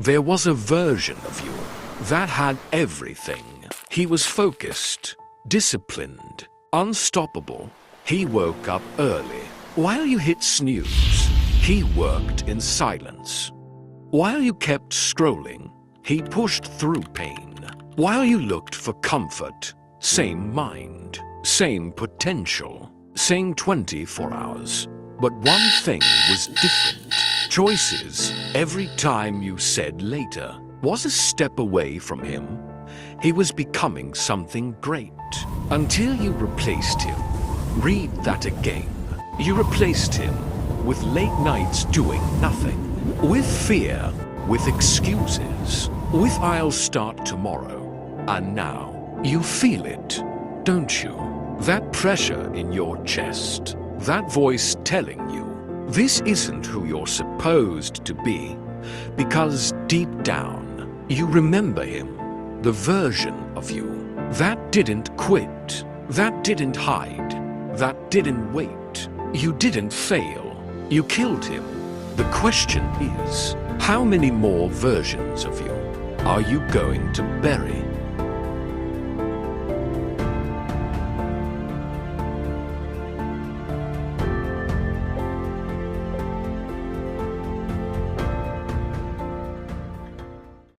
There was a version of you that had everything. He was focused, disciplined, unstoppable. He woke up early. While you hit snooze, he worked in silence. While you kept scrolling, he pushed through pain. While you looked for comfort, same mind, same potential, same 24 hours. But one thing was different. Choices, every time you said later, was a step away from him. He was becoming something great. Until you replaced him. Read that again. You replaced him with late nights doing nothing. With fear, with excuses, with "I'll start tomorrow." And now, you feel it, don't you? That pressure in your chest. That voice telling you, this isn't who you're supposed to be. Because deep down, you remember him. The version of you that didn't quit, that didn't hide, that didn't wait. You didn't fail. You killed him. The question is, how many more versions of you are you going to bury?